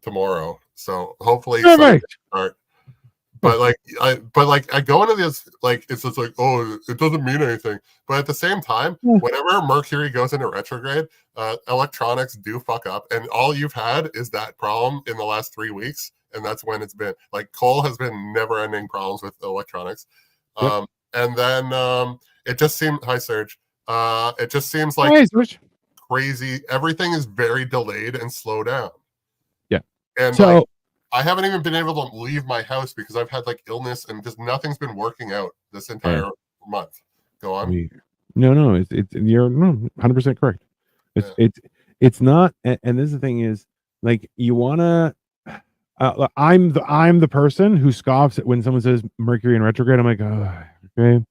tomorrow, so hopefully start. But I go into this like it's just like, oh, it doesn't mean anything. But at the same time, whenever Mercury goes into retrograde, electronics do fuck up, and all you've had is that problem in the last 3 weeks, and that's when it's been like coal has been never-ending problems with electronics. And then it just seems hi Serge. It just seems like crazy. Everything is very delayed and slowed down. Yeah, and so. I haven't even been able to leave my house because I've had like illness and just nothing's been working out this entire month. Go on. No, it's you're 100% correct. It's not, and this is the thing is like you wanna. I'm the person who scoffs at when someone says Mercury in retrograde. I'm like, oh, okay,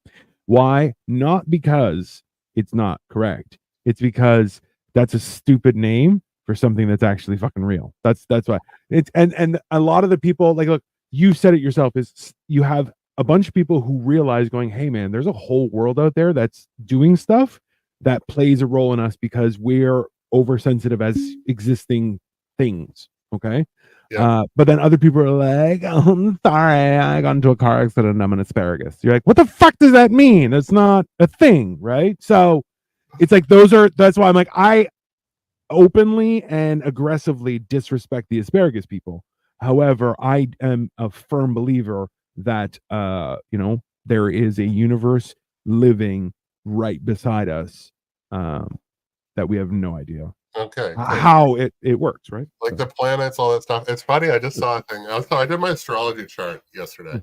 why? Not because it's not correct. It's because that's a stupid name for something that's actually fucking real. That's why it's and a lot of the people like, look, you said it yourself, is you have a bunch of people who realize going, hey man, there's a whole world out there that's doing stuff that plays a role in us because we're oversensitive as existing things. Okay. But then other people are like, oh, I'm sorry, I got into a car accident and I'm an asparagus. You're like, what the fuck does that mean? It's not a thing, right? So it's like that's why I'm like, I openly and aggressively disrespect the asparagus people. However, I am a firm believer that there is a universe living right beside us that we have no idea how it works, right? Like the planets, all that stuff. It's funny, I just saw a thing. I did my astrology chart yesterday.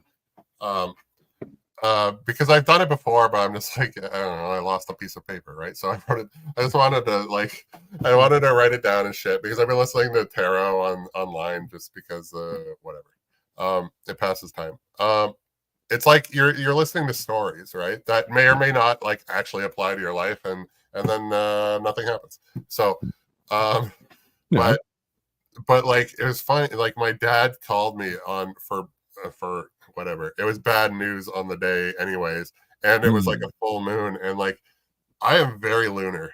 Because I've done it before, but I'm just like, I don't know, I lost a piece of paper, right? So I just wanted to write it down and shit, because I've been listening to tarot online just because whatever. It passes time. It's like you're listening to stories, right? That may or may not like actually apply to your life, and then nothing happens. So, but like it was funny. Like my dad called me on for whatever. It was bad news on the day, anyways, and it was like a full moon, and like I am very lunar.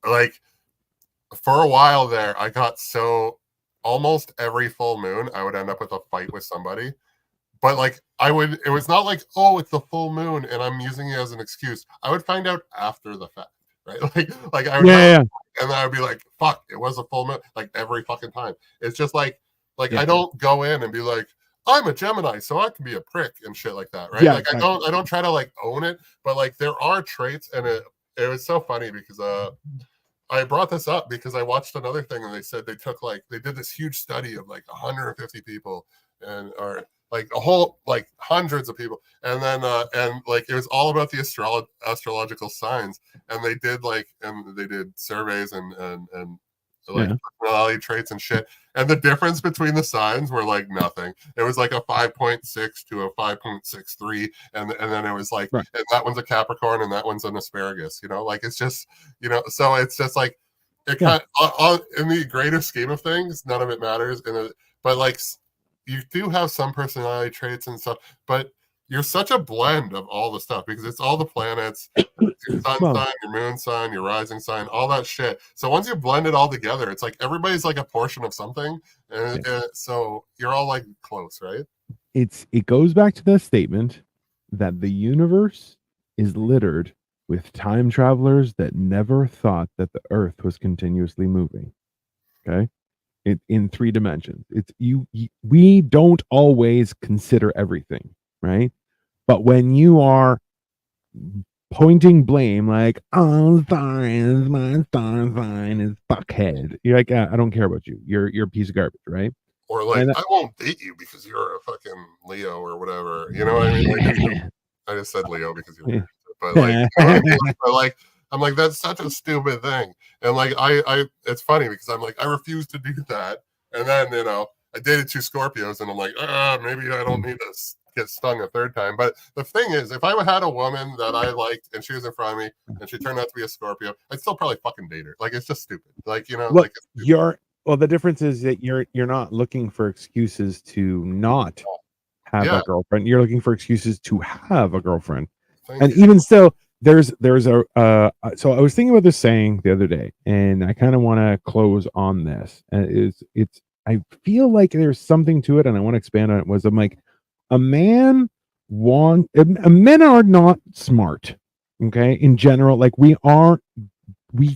Like for a while there, I got so almost every full moon, I would end up with a fight with somebody. But like it was not like, oh, it's the full moon and I'm using it as an excuse. I would find out after the fact, right? Like I would and then I would be like, fuck, it was a full moon, like every fucking time. It's just like I don't go in and be like, I'm a Gemini, so I can be a prick and shit like that, right? Like I don't try to like own it, but like there are traits, and it was so funny because I brought this up because I watched another thing and they said they did this huge study of like 150 people and or like a whole like hundreds of people, and then and like it was all about the astrological signs, and they did surveys and like personality traits and shit, and the difference between the signs were like nothing. It was like a 5.6 to a 5.63, and then it was like and that one's a Capricorn and that one's an asparagus, like it's just so it's just like it kind of in the greater scheme of things, none of it matters, but like you do have some personality traits and stuff, but you're such a blend of all the stuff because it's all the planets, your sun sign, your moon sign, your rising sign, all that shit. So once you blend it all together, it's like everybody's like a portion of something, and so you're all like close, right? It goes back to the statement that the universe is littered with time travelers that never thought that the Earth was continuously moving. Okay. In 3 dimensions. It's we don't always consider everything, right? But when you are pointing blame like, oh, sorry, it's my star sign is fuckhead, you're like, I don't care about you, you're a piece of garbage, right? Or like, I won't date you because you're a fucking Leo or whatever, you know what I mean? Like, I just said Leo because you're Leo, but like, I'm like, that's such a stupid thing. And like, I it's funny because I'm like, I refuse to do that. And then, I dated 2 Scorpios and I'm like, maybe I don't need to get stung a 3rd time. But the thing is, if I had a woman that I liked and she was in front of me and she turned out to be a Scorpio, I'd still probably fucking date her. Like, it's just stupid. Like, like the difference is that you're not looking for excuses to not have a girlfriend. You're looking for excuses to have a girlfriend. Even still, there's a so I was thinking about this saying the other day, and I kind of want to close on this. And it's I feel like there's something to it, and I want to expand on it. I'm like, men are not smart. Okay, in general, like we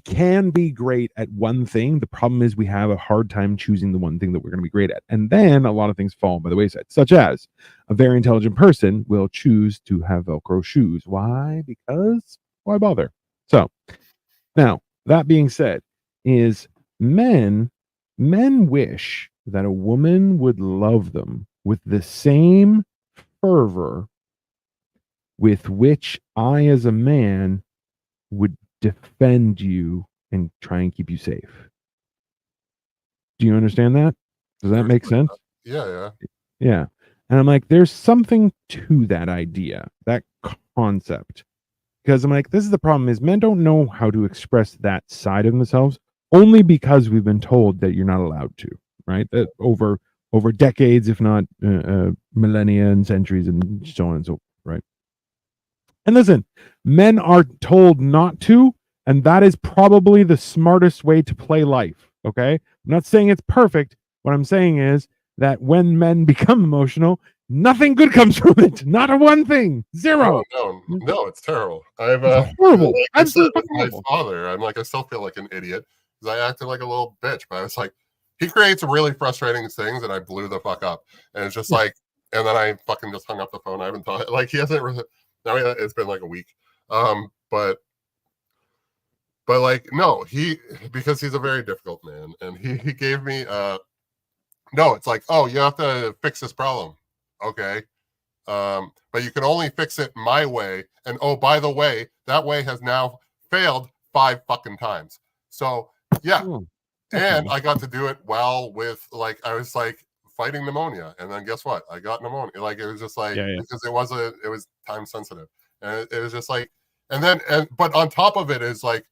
can be great at one thing. The problem is we have a hard time choosing the one thing that we're going to be great at. And then a lot of things fall by the wayside, such as a very intelligent person will choose to have Velcro shoes. Why? Because why bother? So now, that being said, is men wish that a woman would love them with the same fervor with which I, as a man, would defend you and try and keep you safe. Do you understand that? Does that make sense? Yeah. And I'm like, there's something to that idea, that concept. Because I'm like, this is the problem, is men don't know how to express that side of themselves, only because we've been told that you're not allowed to, right? That over decades, if not millennia and centuries and so on and so forth, right? And listen, men are told not to, and that is probably the smartest way to play life. Okay. I'm not saying it's perfect. What I'm saying is that when men become emotional, nothing good comes from it. Not a one thing. Zero. No, it's terrible. It's horrible. Absolutely. My father, I'm like, I still feel like an idiot because I acted like a little bitch, but I was like, he creates really frustrating things and I blew the fuck up. And it's just like, and then I fucking just hung up the phone. I haven't thought, like, he hasn't really, I mean, it's been like a week. But like, no, because he's a very difficult man, and he gave me no, it's like, oh, you have to fix this problem. Okay. But you can only fix it my way. And oh, by the way, that way has now failed 5 fucking times. So yeah. And I got to do it well with, like, I was like fighting pneumonia, and then guess what? I got pneumonia. Like it was just like because it was time sensitive, and it was just like, but on top of it is like,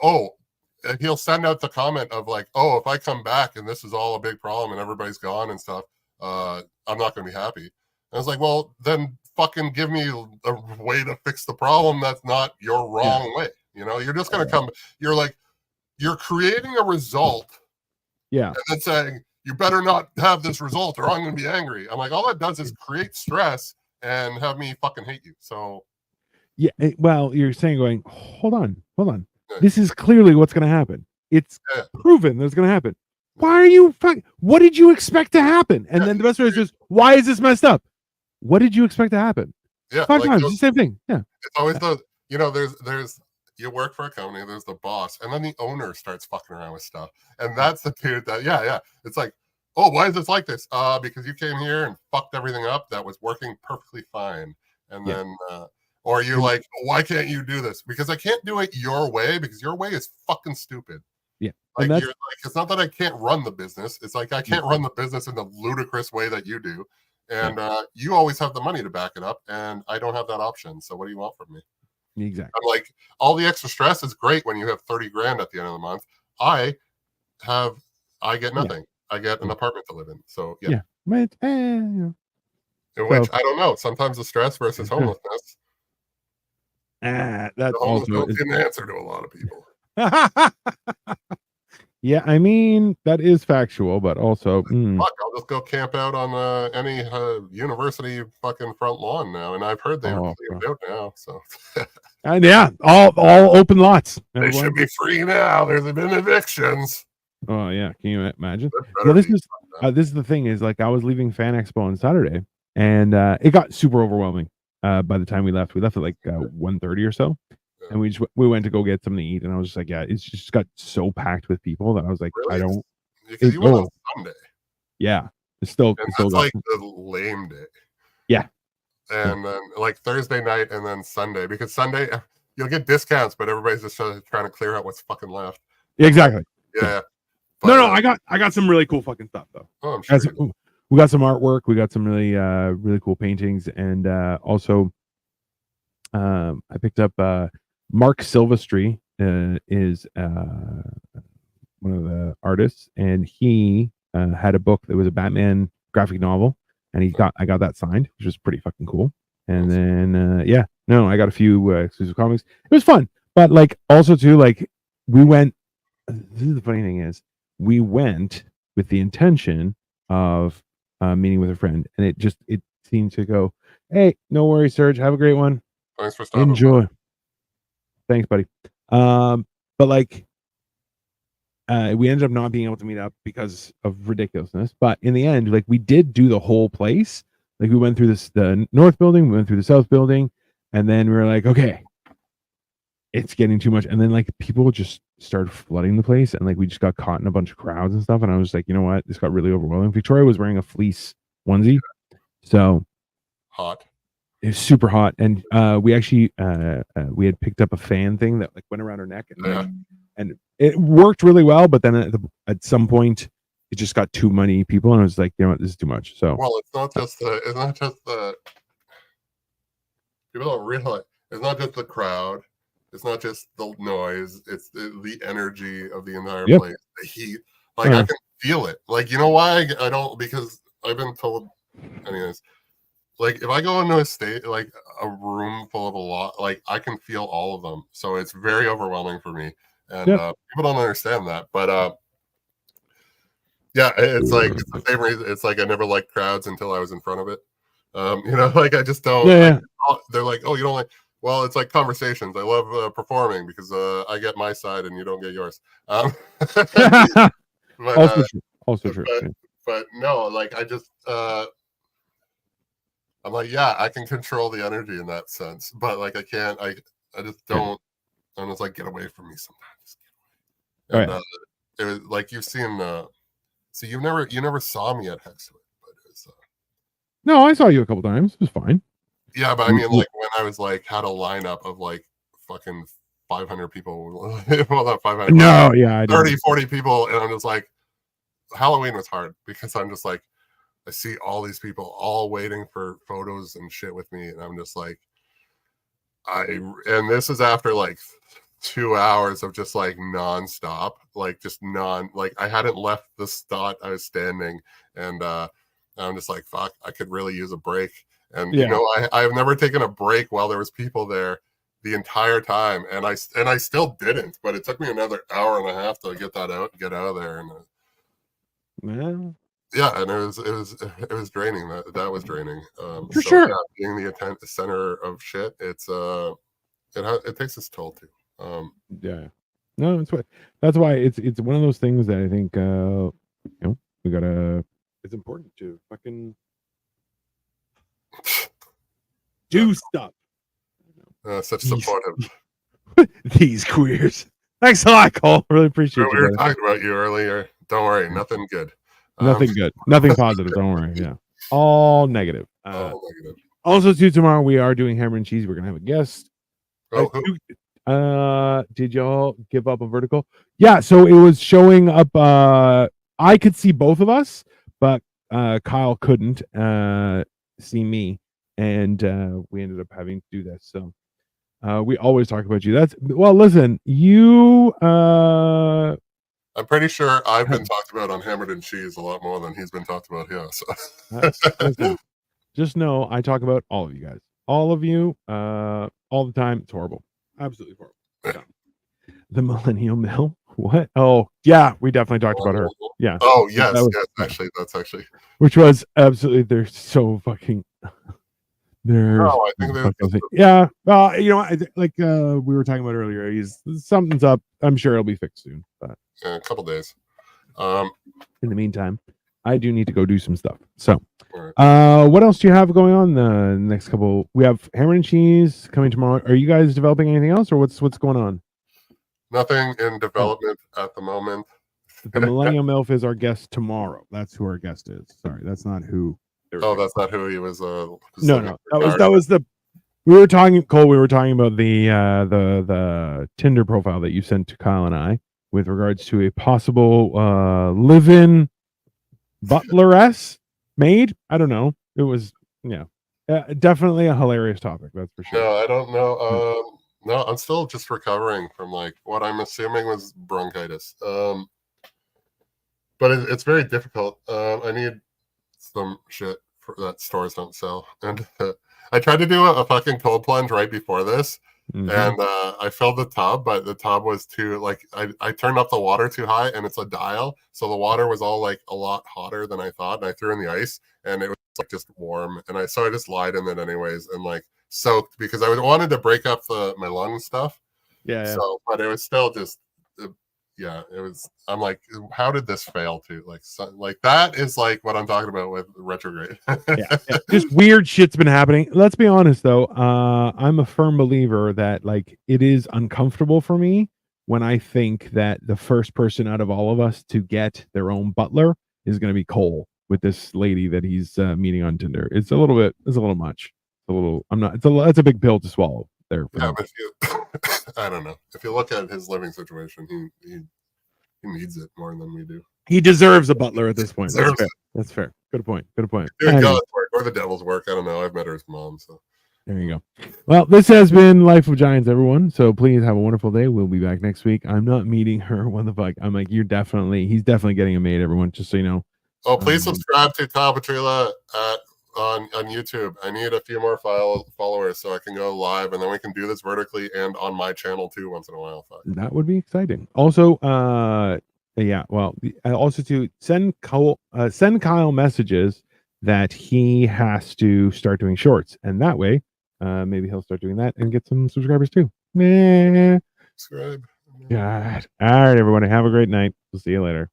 oh, and he'll send out the comment of like, oh, if I come back and this is all a big problem and everybody's gone and stuff, I'm not going to be happy. And I was like, well, then fucking give me a way to fix the problem that's not your wrong way. You know, you're just going to come. You're creating a result. Yeah. And then saying, you better not have this result or I'm going to be angry. I'm like, all that does is create stress and have me fucking hate you. So. Yeah. Well, you're saying going, hold on. This is clearly what's going to happen. It's proven that's going to happen. Why are you what did you expect to happen? And then the best way is just, why is this messed up? What did you expect to happen? Yeah. 5 times, the same thing. Yeah. It's always there's you work for a company, there's the boss, and then the owner starts fucking around with stuff. And that's the dude that, it's like, oh, why is this like this? Because you came here and fucked everything up that was working perfectly fine. And then, or you're like, why can't you do this? Because I can't do it your way because your way is fucking stupid. Yeah. Like, it's not that I can't run the business. It's like I can't run the business in the ludicrous way that you do. And you always have the money to back it up. And I don't have that option. So what do you want from me? Exactly. I'm like, all the extra stress is great when you have 30 grand at the end of the month. I get nothing. I get an apartment to live in. So yeah. Which I don't know. Sometimes the stress versus homelessness. That's also an answer to a lot of people. Yeah, I mean that is factual, but also fuck, I'll just go camp out on any university fucking front lawn now, and I've heard they're cleared out now. So and all open lots. They should be free now. There's been evictions. Oh yeah, can you imagine? Well, this is the thing is like I was leaving Fan Expo on Saturday, and it got super overwhelming. By the time we left at like 1:30 or so, and we went to go get something to eat, and I was just like, yeah, it's just got so packed with people that I was like, really? I don't. Because you went on Sunday. Yeah, it's still like the lame day. Yeah, and then like Thursday night, and then Sunday, because Sunday you'll get discounts, but everybody's just trying to clear out what's fucking left. Exactly. Yeah. But, no, I got some really cool fucking stuff though. Oh, I'm sure. We got some artwork. We got some really cool paintings, and also, I picked up Mark Silvestri is one of the artists, and he had a book that was a Batman graphic novel, and I got that signed, which was pretty fucking cool. And then I got a few exclusive comics. It was fun, but like also too like we went. This is the funny thing is we went with the intention of meeting with a friend, and it seemed to go, hey, no worries, Serge, have a great one. Thanks for stopping. Enjoy. Thanks, buddy. But like we ended up not being able to meet up because of ridiculousness, but in the end, like we did do the whole place. Like we went through the north building, we went through the south building, and then we were like, okay, it's getting too much. And then like people just started flooding the place, and like we just got caught in a bunch of crowds and stuff. And I was like, you know what? This got really overwhelming. Victoria was wearing a fleece onesie, so hot. It was super hot. And we actually we had picked up a fan thing that like went around her neck, and it worked really well. But then at some point, it just got too many people, and I was like, you know what? This is too much. So it's not just the people don't realize it's not just the crowd. It's not just the noise. It's the energy of the entire place. The heat. Like I can feel it. Like, you know why I don't? Because I've been told. Anyways, like if I go into a state like a room full of a lot, like I can feel all of them. So it's very overwhelming for me, and people don't understand that. But it's like it's the same reason. It's like I never liked crowds until I was in front of it. Like I just don't. They're like, oh, you don't like. Well, it's like conversations. I love performing because I get my side and you don't get yours. Also true. But no, like I just, I'm like, I can control the energy in that sense, but like I can't. I just don't. And it's like, get away from me sometimes. And, it was like you've seen. So you never saw me at Hexwood, but it was. No, I saw you a couple times. It was fine. Yeah, but I mean, like when I was like had a lineup of like fucking 500 people. Well, not 500. No, yeah, I 30, 40 people, and I'm just like, Halloween was hard because I'm just like, I see all these people all waiting for photos and shit with me, and I'm just like, and this is after like 2 hours of just like nonstop, like just like I hadn't left the spot I was standing, and I'm just like, fuck, I could really use a break. And you know, I've never taken a break while there was people there the entire time, and I still didn't, but it took me another hour and a half to get out of there, and yeah, and it was draining. That was draining. For sure. Yeah, being the center of shit, it takes its toll too. Yeah, no, that's why it's one of those things that I think you know, we gotta. It's important to fucking do stuff. Such supportive. These queers. Thanks a lot, Cole. Really appreciate we you. We were talking about you earlier. Don't worry, nothing good. Nothing good. Nothing positive. Don't worry. Yeah, all negative. All negative. Also, too, tomorrow we are doing hammer and cheese. We're gonna have a guest. Did y'all give up a vertical? Yeah, so it was showing up. I could see both of us, but Kyle couldn't see me, and we ended up having to do this. So we always talk about you. Listen, you I'm pretty sure I've been talked about on Hammered and Cheese a lot more than he's been talked about here. So listen, just know I talk about all of you guys, all of you, all the time. It's horrible, absolutely horrible. Yeah. The Millennial Mill. What? Oh yeah, we definitely talked about her. Yeah. Oh yes, yes. That's actually. Which was absolutely. They're so fucking. They're. Oh, I think yeah. You know, like we were talking about earlier. Something's up. I'm sure it'll be fixed soon. But a couple days. In the meantime, I do need to go do some stuff. So, what else do you have going on the next couple? We have Hammer and Cheese coming tomorrow. Are you guys developing anything else, or what's going on? Nothing in development at the moment. The Millennial MILF is our guest tomorrow. That's who our guest is. Sorry, that's not who. Oh, that's not who he was. No. That was the. We were talking, Cole. We were talking about the Tinder profile that you sent to Kyle and I with regards to a possible live-in butleress maid. I don't know. It was definitely a hilarious topic. That's for sure. No, I don't know. No, I'm still just recovering from like what I'm assuming was bronchitis. But it's very difficult. I need some shit that stores don't sell, and I tried to do a fucking cold plunge right before this, and I filled the tub, but the tub was too like I turned up the water too high, and it's a dial, so the water was all like a lot hotter than I thought, and I threw in the ice, and it was like just warm, and I just lied in it anyways, and like soaked because I wanted to break up my lung stuff. Yeah. So, but it was still just. Yeah, it was. I'm like, how did this fail to like that is like what I'm talking about with retrograde. yeah, just weird shit's been happening. Let's be honest though, I'm a firm believer that like it is uncomfortable for me when I think that the first person out of all of us to get their own butler is going to be Cole with this lady that he's meeting on Tinder. It's a little much. It's a big pill to swallow there. Yeah, but I don't know. If you look at his living situation, he needs it more than we do. He deserves a butler at this point. That's fair. Good point. Doing God's work or the devil's work. I don't know. I've met her mom, so there you go. Well, this has been Life of Giants, everyone. So please have a wonderful day. We'll be back next week. I'm not meeting her. What the fuck? I'm like, he's definitely getting a maid, everyone, just so you know. Oh, please subscribe to Kyle Petrila on YouTube. I need a few more followers so I can go live, and then we can do this vertically and on my channel too once in a while. That would be exciting. Also, also to send Kyle messages that he has to start doing shorts, and that way, maybe he'll start doing that and get some subscribers too. Subscribe. God. All right, everyone. Have a great night. We'll see you later.